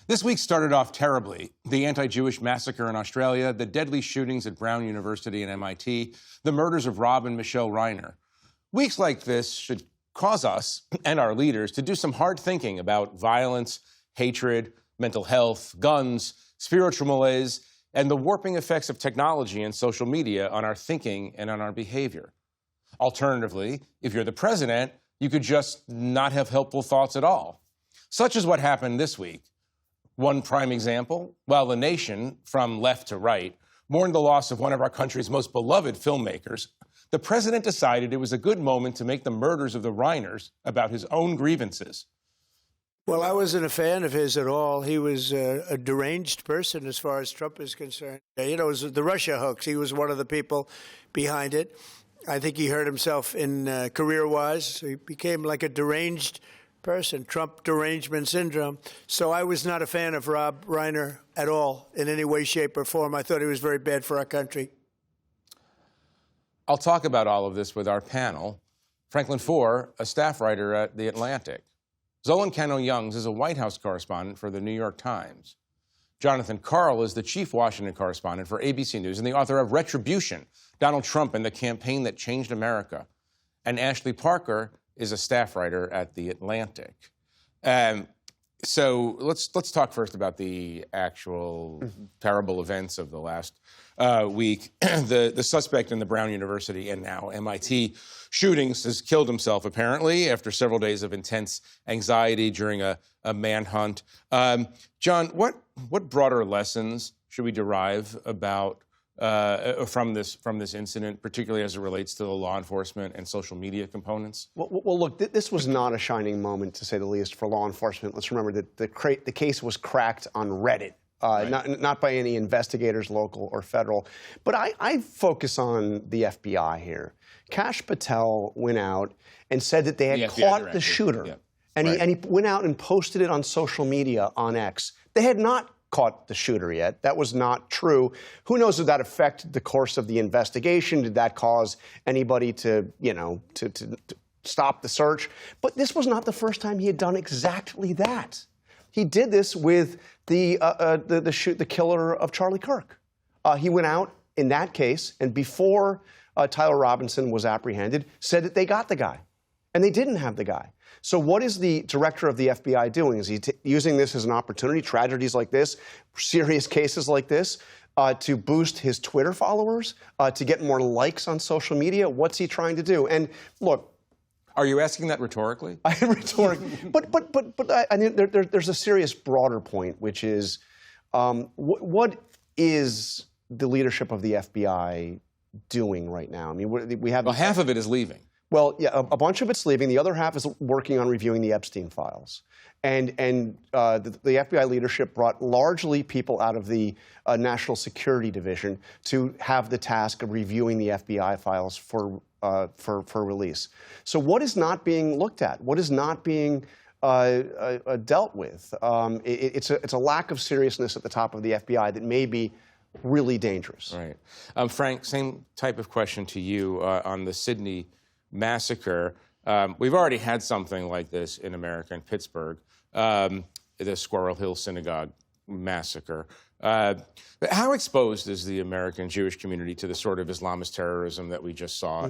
This week started off terribly. The anti-Jewish massacre in Australia, the deadly shootings at Brown University and MIT, the murders of Rob and Michele Reiner. Weeks like this should cause us and our leaders to do some hard thinking about violence, hatred, mental health, guns, spiritual malaise, and the warping effects of technology and social media on our thinking and on our behavior. Alternatively, if you're the president, you could just not have helpful thoughts at all. Such is what happened this week. One prime example, while the nation, from left to right, mourned the loss of one of our country's most beloved filmmakers, the president decided it was a good moment to make the murders of the Reiners about his own grievances. Well, I wasn't a fan of his at all. He was a deranged person as far as Trump is concerned. You know, it was the Russia hoax. He was one of the people behind it. I think he hurt himself in career-wise. So he became like a deranged person, Trump derangement syndrome. So I was not a fan of Rob Reiner at all in any way, shape, or form. I thought he was very bad for our country. I'll talk about all of this with our panel. Franklin Foer, a staff writer at The Atlantic. Zolan Cano-Youngs is a White House correspondent for The New York Times. Jonathan Karl is the chief Washington correspondent for ABC News and the author of Retribution, Donald Trump and the Campaign That Changed America. And Ashley Parker is a staff writer at The Atlantic. So let's talk first about the actual terrible events of the last week. The suspect in the Brown University and now MIT shootings has killed himself, apparently, after several days of intense anxiety during a manhunt. John, what broader lessons should we derive about from this incident, particularly as it relates to the law enforcement and social media components? Well, look, this was not a shining moment, to say the least, for law enforcement. Let's remember that the case was cracked on Reddit, right. not by any investigators, local or federal. But I focus on the FBI here. Kash Patel went out and said that they had caught the shooter. Yeah. And he went out and posted it on social media, on X. They had not caught the shooter yet. That was not true. Who knows if that affected the course of the investigation? Did that cause anybody to stop the search? But this was not the first time he had done exactly that. He did this with the killer of Charlie Kirk. He went out in that case, and before Tyler Robinson was apprehended, said that they got the guy. And they didn't have the guy. So what is the director of the FBI doing? Is he using this as an opportunity, tragedies like this, serious cases like this, to boost his Twitter followers, to get more likes on social media? What's he trying to do? And look, are you asking that rhetorically? Rhetorically. But I mean, there's a serious broader point, which is what is the leadership of the FBI doing right now? I mean, we have... Well, half of it is leaving. Well, yeah, a bunch of it's leaving. The other half is working on reviewing the Epstein files. And the FBI leadership brought largely people out of the National Security Division to have the task of reviewing the FBI files for release. So what is not being looked at? What is not being dealt with? It's a lack of seriousness at the top of the FBI that may be really dangerous. Right. Frank, same type of question to you on the Sydney massacre. We've already had something like this in America, in Pittsburgh, the Squirrel Hill Synagogue massacre. But how exposed is the American Jewish community to the sort of Islamist terrorism that we just saw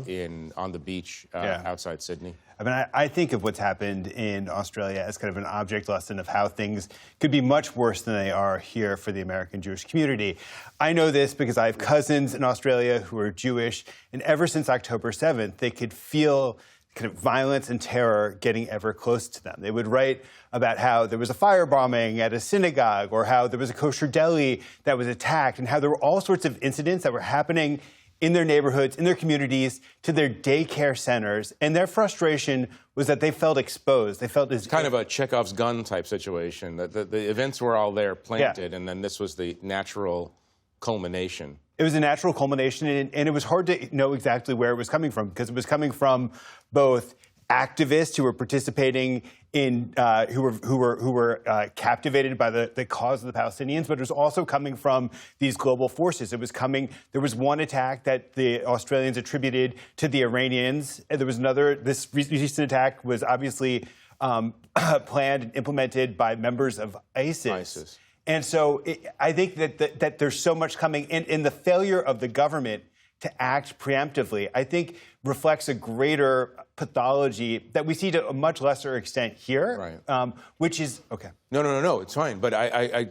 on the beach outside Sydney? I mean, I think of what's happened in Australia as kind of an object lesson of how things could be much worse than they are here for the American Jewish community. I know this because I have cousins in Australia who are Jewish, and ever since October 7th, they could feel kind of violence and terror getting ever close to them. They would write about how there was a firebombing at a synagogue, or how there was a kosher deli that was attacked, and how there were all sorts of incidents that were happening in their neighborhoods, in their communities, to their daycare centers. And their frustration was that they felt exposed. They felt as kind of a Chekhov's gun type situation, that the events were all there planted, and then this was the natural culmination. It was a natural culmination, and it was hard to know exactly where it was coming from, because it was coming from both activists who were participating in, who were captivated by the cause of the Palestinians, but it was also coming from these global forces. It was coming. There was one attack that the Australians attributed to the Iranians. And there was another. This recent attack was obviously planned and implemented by members of ISIS. And so I think that there's so much coming in the failure of the government to act preemptively, I think reflects a greater pathology that we see to a much lesser extent here, which is, okay. No, it's fine. But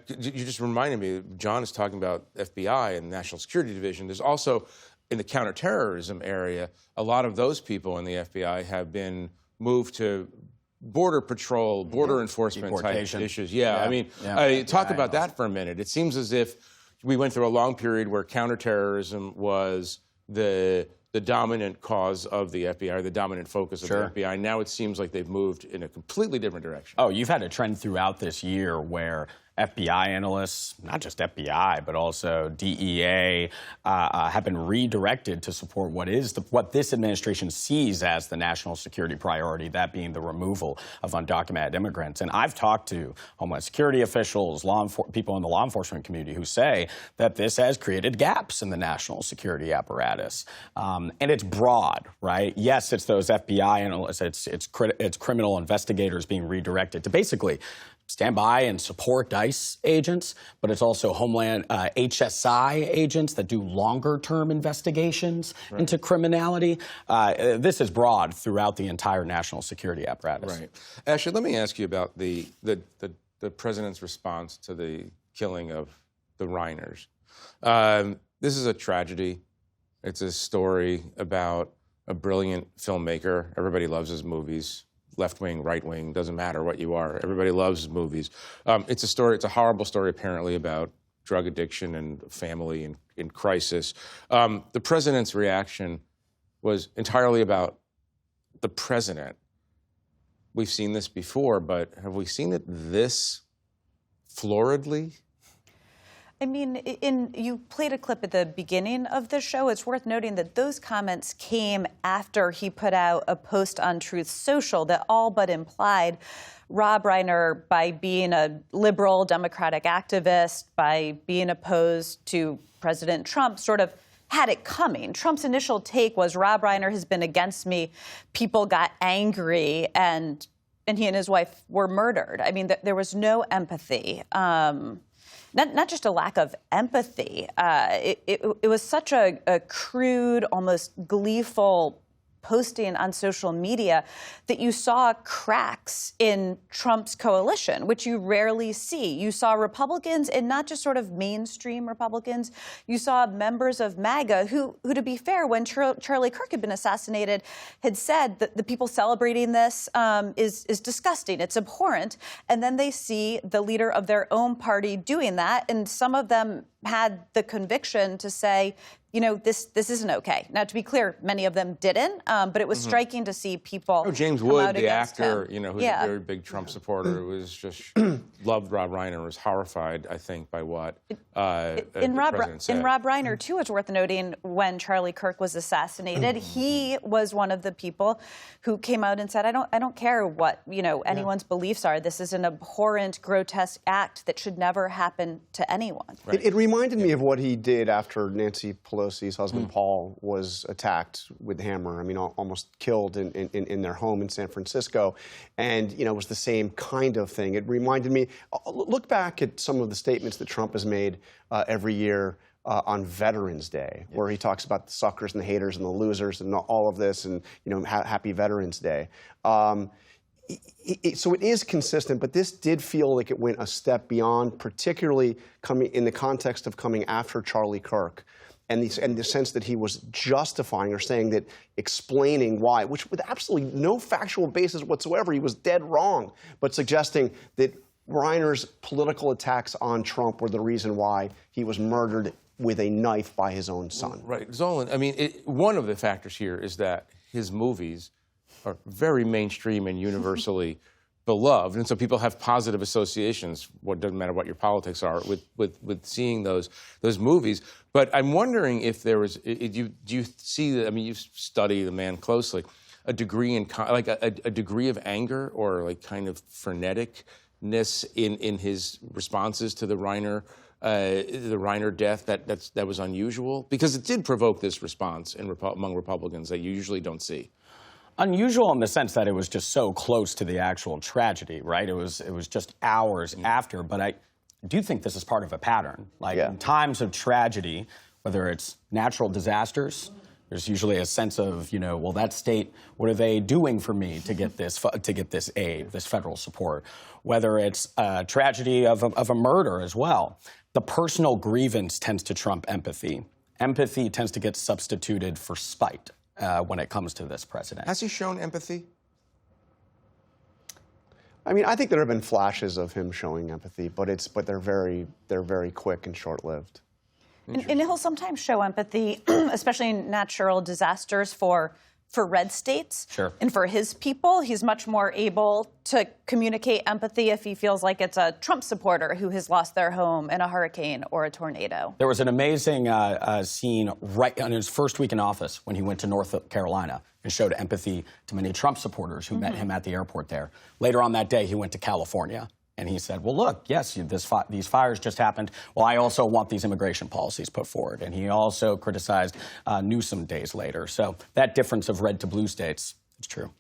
you just reminded me, John is talking about FBI and National Security Division. There's also, in the counterterrorism area, a lot of those people in the FBI have been moved to border patrol, border enforcement type issues. Talk about that for a minute. It seems as if we went through a long period where counterterrorism was the dominant cause of the FBI, or the dominant focus of the FBI. Now it seems like they've moved in a completely different direction. Oh, you've had a trend throughout this year where FBI analysts, not just FBI, but also DEA, have been redirected to support what this administration sees as the national security priority, that being the removal of undocumented immigrants. And I've talked to Homeland Security officials, people in the law enforcement community who say that this has created gaps in the national security apparatus. And it's broad, right? Yes, it's those FBI analysts, it's criminal investigators being redirected to basically stand by and support DICE agents, but it's also Homeland HSI agents that do longer-term investigations into criminality. This is broad throughout the entire national security apparatus. Right. Ashley, let me ask you about the president's response to the killing of the Reiners. This is a tragedy. It's a story about a brilliant filmmaker. Everybody loves his movies. Left wing, right wing, doesn't matter what you are. Everybody loves movies. It's a horrible story, apparently, about drug addiction and family in crisis. The president's reaction was entirely about the president. We've seen this before, but have we seen it this floridly? I mean, you played a clip at the beginning of the show. It's worth noting that those comments came after he put out a post on Truth Social that all but implied Rob Reiner, by being a liberal Democratic activist, by being opposed to President Trump, sort of had it coming. Trump's initial take was Rob Reiner has been against me. People got angry, and he and his wife were murdered. I mean, there was no empathy. Not just a lack of empathy. It was such a crude, almost gleeful posting on social media that you saw cracks in Trump's coalition, which you rarely see. You saw Republicans, and not just sort of mainstream Republicans. You saw members of MAGA who to be fair, when Charlie Kirk had been assassinated, had said that the people celebrating this is disgusting. It's abhorrent. And then they see the leader of their own party doing that, and some of them had the conviction to say, you know, this isn't okay. Now, to be clear, many of them didn't, but it was striking to see people. James Wood, the actor, who's a very big Trump supporter, was just loved Rob Reiner, was horrified, I think, by what the president said. In Rob Reiner, too, it's worth noting, when Charlie Kirk was assassinated, he was one of the people who came out and said, I don't care what anyone's beliefs are. This is an abhorrent, grotesque act that should never happen to anyone. Right. It reminded me of what he did after Nancy Pelosi's husband, Paul, was attacked with a hammer. I mean, almost killed in their home in San Francisco. And, it was the same kind of thing. It reminded me, look back at some of the statements that Trump has made every year on Veterans Day, where he talks about the suckers and the haters and the losers and all of this, and, happy Veterans Day. So it is consistent, but this did feel like it went a step beyond, particularly coming in the context of coming after Charlie Kirk, and the sense that he was justifying or saying that, explaining why, which with absolutely no factual basis whatsoever, he was dead wrong, but suggesting that Reiner's political attacks on Trump were the reason why he was murdered with a knife by his own son. Right. Zolan, I mean, one of the factors here is that his movies are very mainstream and universally beloved, and so people have positive associations. What doesn't matter what your politics are with seeing those movies. But I'm wondering if there was. Do you see that? I mean, you study the man closely. A degree a degree of anger or like kind of freneticness in his responses to the Reiner death that was unusual, because it did provoke this response among Republicans that you usually don't see. Unusual in the sense that it was just so close to the actual tragedy, right? It was just hours after, but I do think this is part of a pattern. Like in times of tragedy, whether it's natural disasters, there's usually a sense of, well, that state, what are they doing for me to get this aid, this federal support? Whether it's a tragedy of a murder as well. The personal grievance tends to trump empathy. Empathy tends to get substituted for spite when it comes to this president. Has he shown empathy? I mean, I think there have been flashes of him showing empathy, but they're very quick and short-lived. And he'll sometimes show empathy, especially in natural disasters for red states. Sure. And for his people, he's much more able to communicate empathy if he feels like it's a Trump supporter who has lost their home in a hurricane or a tornado. There was an amazing scene right on his first week in office when he went to North Carolina and showed empathy to many Trump supporters who met him at the airport there. Later on that day, he went to California. And he said, well, look, yes, these fires just happened. Well, I also want these immigration policies put forward. And he also criticized Newsom days later. So that difference of red to blue states, it's true.